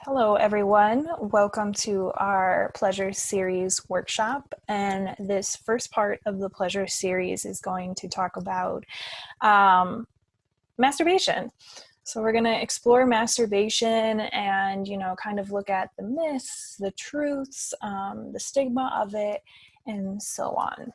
Hello, everyone. Welcome to our Pleasure Series workshop. And this first part of the Pleasure Series is going to talk about masturbation. So we're going to explore masturbation and, kind of look at the myths, the truths, the stigma of it, and so on.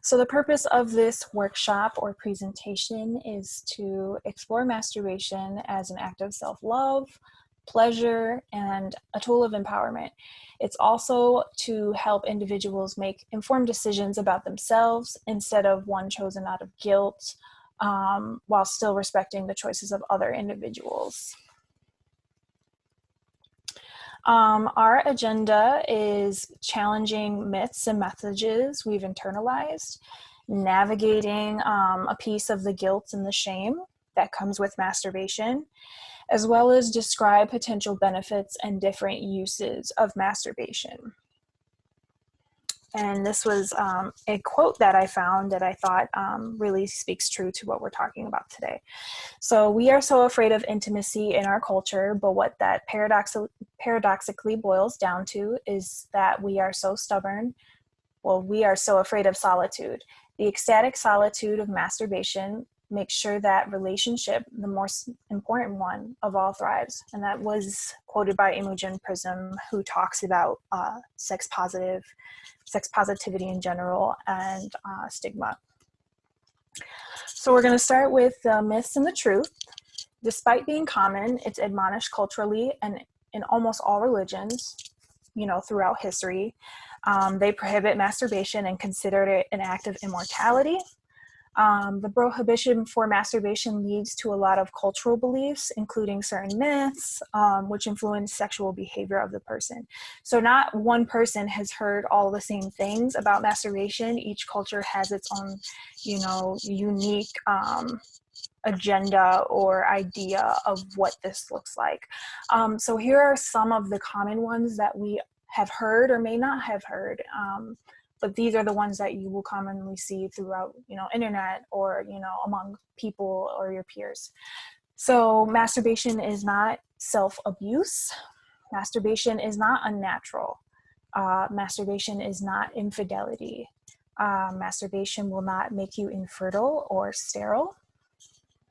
So the purpose of this workshop or presentation is to explore masturbation as an act of self-love, pleasure, and a tool of empowerment. It's also to help individuals make informed decisions about themselves instead of one chosen out of guilt, while still respecting the choices of other individuals. Our agenda is challenging myths and messages we've internalized, navigating a piece of the guilt and the shame that comes with masturbation, as well as describe potential benefits and different uses of masturbation. And this was a quote that I found that I thought really speaks true to what we're talking about today. So we are so afraid of intimacy in our culture, but what that paradoxically boils down to is that we are so stubborn. Well, we are so afraid of solitude. The ecstatic solitude of masturbation makes sure that relationship, the most important one of all, thrives. And that was quoted by Imogen Prism, who talks about sex positivity in general, and stigma. So we're going to start with the myths and the truth. Despite being common, it's admonished culturally and in almost all religions, throughout history. They prohibit masturbation and consider it an act of immortality. The prohibition for masturbation leads to a lot of cultural beliefs, including certain myths, which influence sexual behavior of the person. So not one person has heard all the same things about masturbation. Each culture has its own, unique agenda or idea of what this looks like. So here are some of the common ones that we have heard or may not have heard. But these are the ones that you will commonly see throughout, internet or, among people or your peers. So masturbation is not self-abuse. Masturbation is not unnatural. Masturbation is not infidelity. Masturbation will not make you infertile or sterile.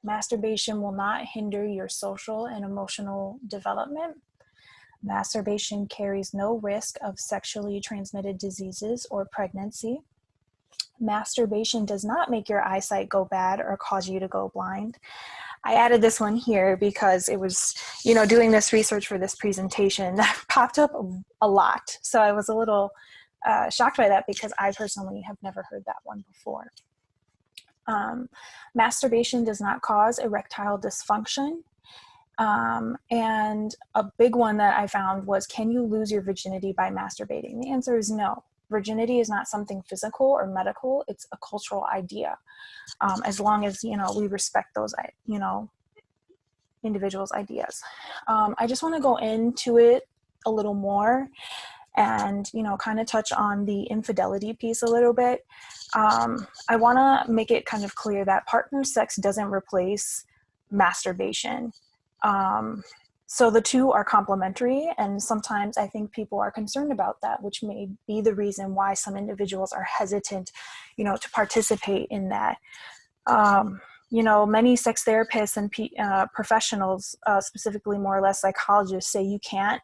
Masturbation will not hinder your social and emotional development. Masturbation carries no risk of sexually transmitted diseases or pregnancy. Masturbation does not make your eyesight go bad or cause you to go blind. I added this one here because it was, doing this research for this presentation that popped up a lot. So I was a little shocked by that because I personally have never heard that one before. Masturbation does not cause erectile dysfunction. And a big one that I found was, can you lose your virginity by masturbating? The answer is no. Virginity is not something physical or medical. It's a cultural idea. As long as, we respect those, individuals' ideas. I just want to go into it a little more and, kind of touch on the infidelity piece a little bit. I want to make it kind of clear that partner sex doesn't replace masturbation. So the two are complementary, and sometimes I think people are concerned about that, which may be the reason why some individuals are hesitant, to participate in that. Many sex therapists and professionals, specifically more or less psychologists, say you can't,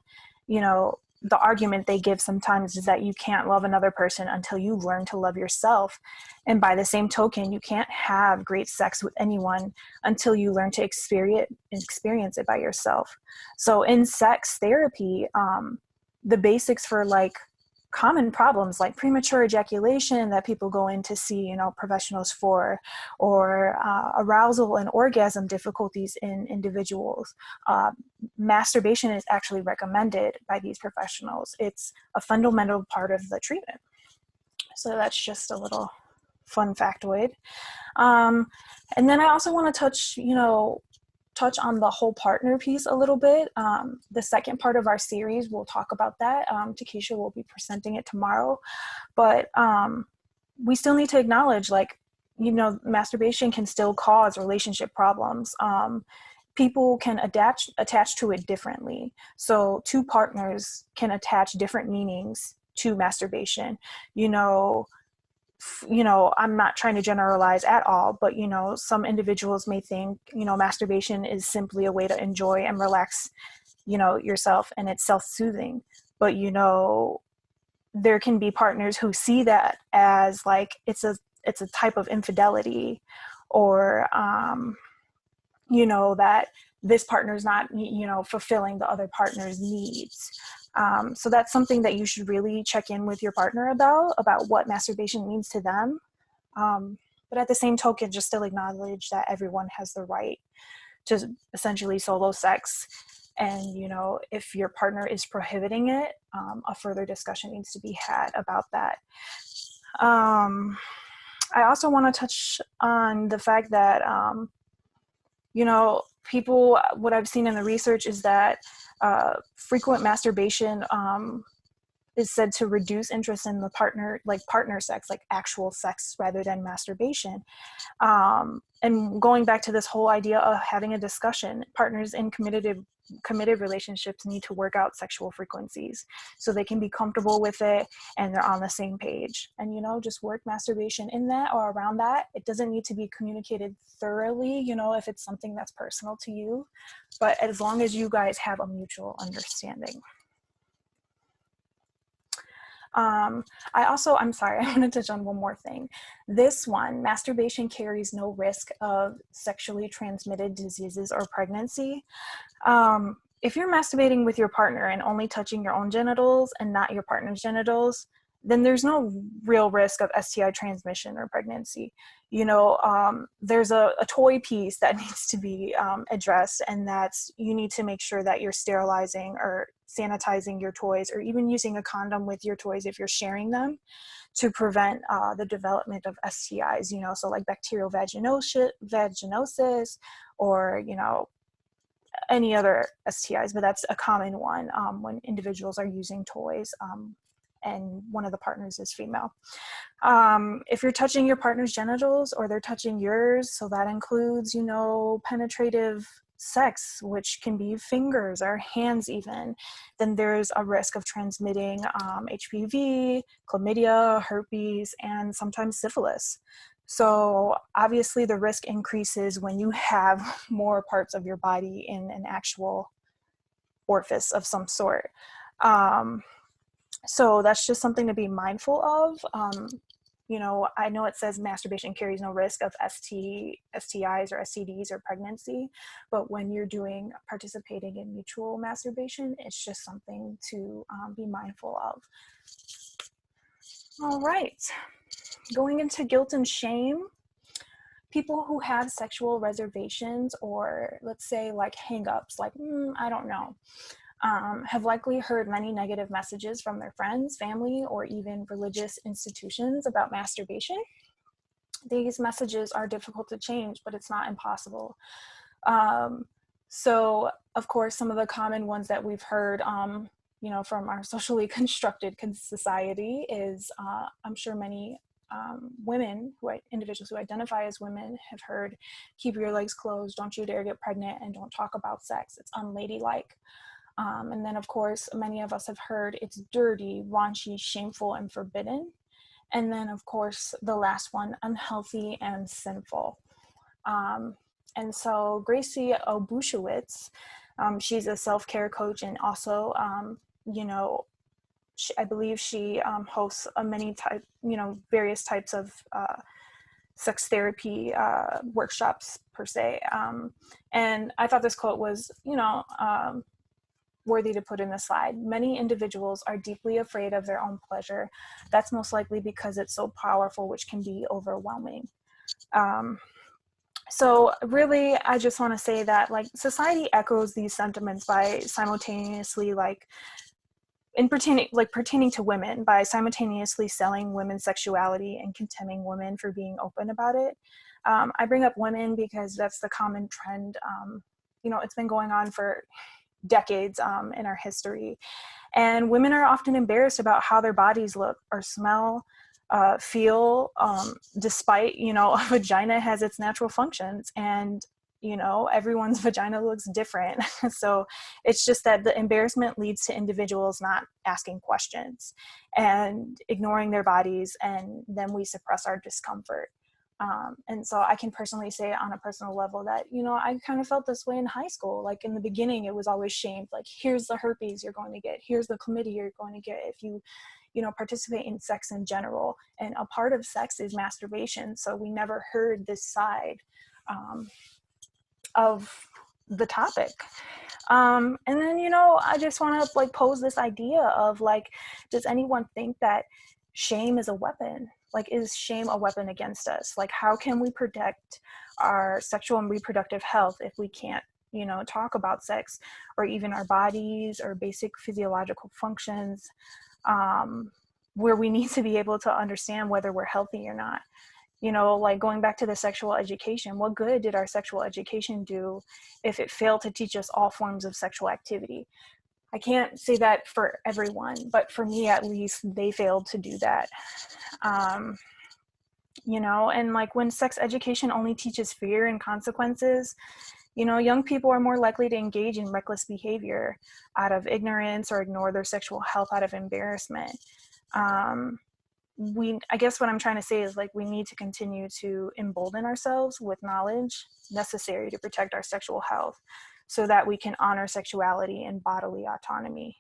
the argument they give sometimes is that you can't love another person until you learn to love yourself. And by the same token, you can't have great sex with anyone until you learn to experience it by yourself. So in sex therapy, the basics for common problems like premature ejaculation that people go in to see, professionals for, or arousal and orgasm difficulties in individuals. Masturbation is actually recommended by these professionals. It's a fundamental part of the treatment. So that's just a little fun factoid. And then I also want to touch on the whole partner piece a little bit. The second part of our series, we'll talk about that. Takesha will be presenting it tomorrow. But we still need to acknowledge, masturbation can still cause relationship problems. people can attach to it differently. So two partners can attach different meanings to masturbation. I'm not trying to generalize at all, but some individuals may think masturbation is simply a way to enjoy and relax yourself, and it's self-soothing. But there can be partners who see that as like it's a type of infidelity, or that this partner is not fulfilling the other partner's needs. So that's something that you should really check in with your partner about what masturbation means to them. But at the same token, just still acknowledge that everyone has the right to essentially solo sex. And, if your partner is prohibiting it, a further discussion needs to be had about that. I also want to touch on the fact that, people, what I've seen in the research is that frequent masturbation is said to reduce interest in the partner sex, like actual sex rather than masturbation. And going back to this whole idea of having a discussion, partners in committed relationships need to work out sexual frequencies so they can be comfortable with it and they're on the same page. And just work masturbation in that or around that. It doesn't need to be communicated thoroughly, if it's something that's personal to you, but as long as you guys have a mutual understanding. I'm sorry, I want to touch on one more thing. This one, masturbation carries no risk of sexually transmitted diseases or pregnancy. If you're masturbating with your partner and only touching your own genitals and not your partner's genitals, then there's no real risk of STI transmission or pregnancy. There's a toy piece that needs to be addressed, and that's you need to make sure that you're sterilizing or sanitizing your toys, or even using a condom with your toys if you're sharing them, to prevent the development of STIs, so like bacterial vaginosis or, any other STIs, but that's a common one when individuals are using toys and one of the partners is female. If you're touching your partner's genitals or they're touching yours, so that includes, penetrative sex, which can be fingers or hands even, then there's a risk of transmitting HPV, chlamydia, herpes, and sometimes syphilis. So obviously the risk increases when you have more parts of your body in an actual orifice of some sort. So that's just something to be mindful of. I know it says masturbation carries no risk of STIs or STDs or pregnancy, but when you're participating in mutual masturbation, it's just something to be mindful of. All right, going into guilt and shame. People who have sexual reservations, or let's say like hang-ups, like, I don't know, have likely heard many negative messages from their friends, family, or even religious institutions about masturbation. These messages are difficult to change, but it's not impossible. So, of course, some of the common ones that we've heard, from our socially constructed society is, I'm sure many individuals who identify as women have heard, keep your legs closed, don't you dare get pregnant, and don't talk about sex. It's unladylike. And then, of course, many of us have heard it's dirty, raunchy, shameful, and forbidden. And then, of course, the last one, unhealthy and sinful. And so Gracie Obushewitz, she's a self-care coach, and also, I believe she hosts various types of sex therapy workshops per se. And I thought this quote was, worthy to put in the slide. Many individuals are deeply afraid of their own pleasure. That's most likely because it's so powerful, which can be overwhelming. So really, I just want to say that society echoes these sentiments by simultaneously pertaining to women, by simultaneously selling women's sexuality and condemning women for being open about it. I bring up women because that's the common trend. It's been going on for decades in our history, and women are often embarrassed about how their bodies look or smell, feel, despite a vagina has its natural functions. And you know, everyone's vagina looks different. So it's just that the embarrassment leads to individuals not asking questions and ignoring their bodies, and then we suppress our discomfort. And so I can personally say on a personal level that, you know, I kind of felt this way in high school. Like in the beginning, it was always shamed. Like, here's the herpes you're going to get. Here's the chlamydia you're going to get if you know, participate in sex in general. And a part of sex is masturbation. So we never heard this side of the topic. And then, you know, I just want to like pose this idea of like, does anyone think that shame is a weapon? Like, is shame a weapon against us? Like, how can we protect our sexual and reproductive health if we can't, you know, talk about sex or even our bodies or basic physiological functions, where we need to be able to understand whether we're healthy or not? You know, like going back to the sexual education, what good did our sexual education do if it failed to teach us all forms of sexual activity? I can't say that for everyone, but for me at least, they failed to do that. You know, and like when sex education only teaches fear and consequences, you know, young people are more likely to engage in reckless behavior out of ignorance or ignore their sexual health out of embarrassment. I guess what I'm trying to say is like, we need to continue to embolden ourselves with knowledge necessary to protect our sexual health so that we can honor sexuality and bodily autonomy.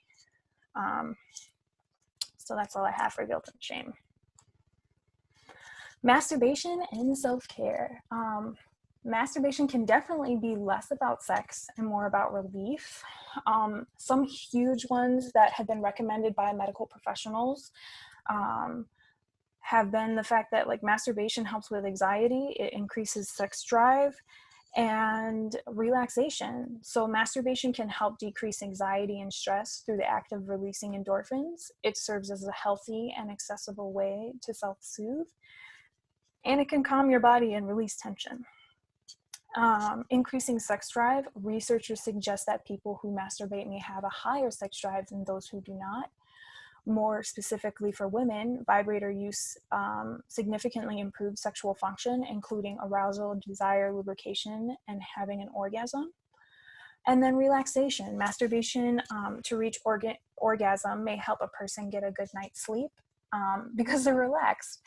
So that's all I have for guilt and shame. Masturbation and self-care. Masturbation can definitely be less about sex and more about relief. Some huge ones that have been recommended by medical professionals have been the fact that like masturbation helps with anxiety, it increases sex drive, and relaxation. So masturbation can help decrease anxiety and stress through the act of releasing endorphins. It serves as a healthy and accessible way to self-soothe, and it can calm your body and release tension. Increasing sex drive. Researchers suggest that people who masturbate may have a higher sex drive than those who do not. More specifically for women, vibrator use significantly improves sexual function, including arousal, desire, lubrication, and having an orgasm. And then relaxation. Masturbation to reach orgasm may help a person get a good night's sleep because they're relaxed.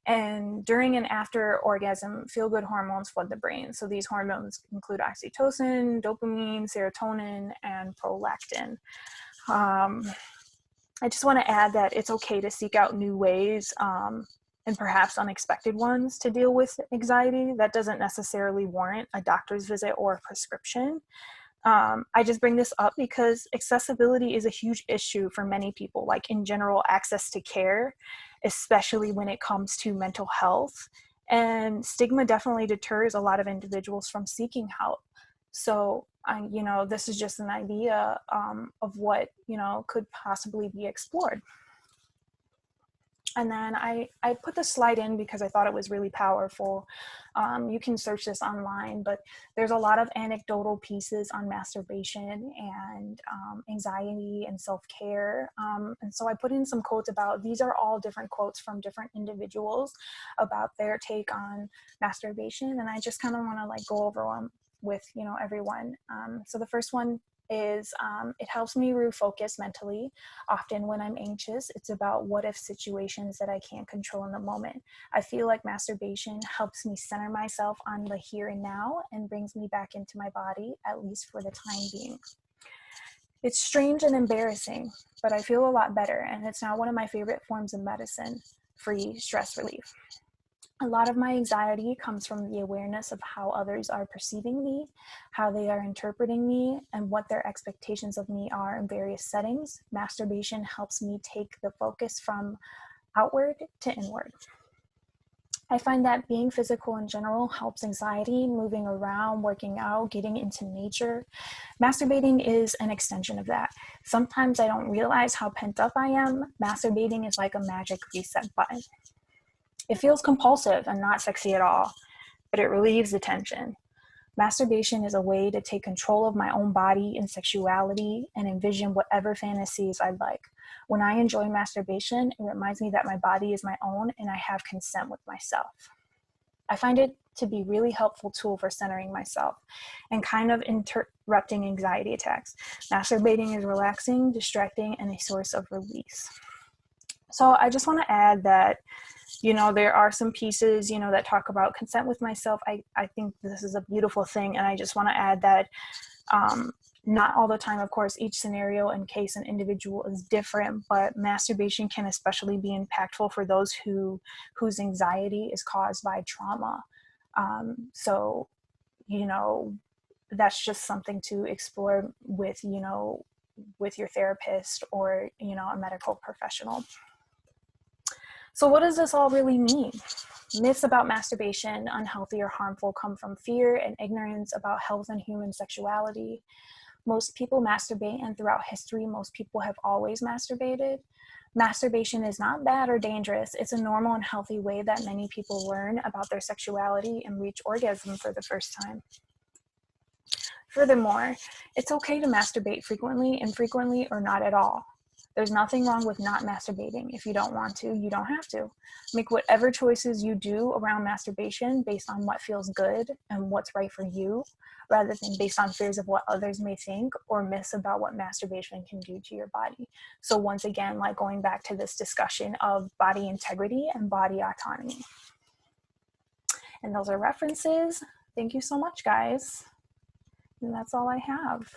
And during and after orgasm, feel-good hormones flood the brain. So these hormones include oxytocin, dopamine, serotonin, and prolactin. I just want to add that it's okay to seek out new ways and perhaps unexpected ones to deal with anxiety. That doesn't necessarily warrant a doctor's visit or a prescription. I just bring this up because accessibility is a huge issue for many people, like in general, access to care, especially when it comes to mental health. And stigma definitely deters a lot of individuals from seeking help. So, you know, this is just an idea of what, you know, could possibly be explored. And then I put this slide in because I thought it was really powerful. You can search this online, but there's a lot of anecdotal pieces on masturbation and anxiety and self-care. And so I put in some quotes about, these are all different quotes from different individuals about their take on masturbation. And I just kind of want to like go over them with, you know, everyone. So the first one is it helps me refocus mentally. Often when I'm anxious, it's about what if situations that I can't control in the moment. I feel like masturbation helps me center myself on the here and now and brings me back into my body, at least for the time being. It's strange and embarrassing, but I feel a lot better, and it's now one of my favorite forms of medicine, free stress relief. A lot of my anxiety comes from the awareness of how others are perceiving me, how they are interpreting me, and what their expectations of me are in various settings. Masturbation helps me take the focus from outward to inward. I find that being physical in general helps anxiety, moving around, working out, getting into nature. Masturbating is an extension of that. Sometimes I don't realize how pent up I am. Masturbating is like a magic reset button. It feels compulsive and not sexy at all, but it relieves the tension. Masturbation is a way to take control of my own body and sexuality and envision whatever fantasies I'd like. When I enjoy masturbation, it reminds me that my body is my own and I have consent with myself. I find it to be really helpful tool for centering myself and kind of interrupting anxiety attacks. Masturbating is relaxing, distracting, and a source of release. So I just want to add that, you know, there are some pieces, you know, that talk about consent with myself. I think this is a beautiful thing. And I just want to add that not all the time, of course, each scenario and case and individual is different, but masturbation can especially be impactful for those whose anxiety is caused by trauma. So, you know, that's just something to explore with, you know, with your therapist or, you know, a medical professional. So what does this all really mean? Myths about masturbation, unhealthy or harmful, come from fear and ignorance about health and human sexuality. Most people masturbate, and throughout history, most people have always masturbated. Masturbation is not bad or dangerous. It's a normal and healthy way that many people learn about their sexuality and reach orgasm for the first time. Furthermore, it's okay to masturbate frequently, infrequently, or not at all. There's nothing wrong with not masturbating. If you don't want to, you don't have to. Make whatever choices you do around masturbation based on what feels good and what's right for you, rather than based on fears of what others may think or myths about what masturbation can do to your body. So once again, like going back to this discussion of body integrity and body autonomy. And those are references. Thank you so much, guys. And that's all I have.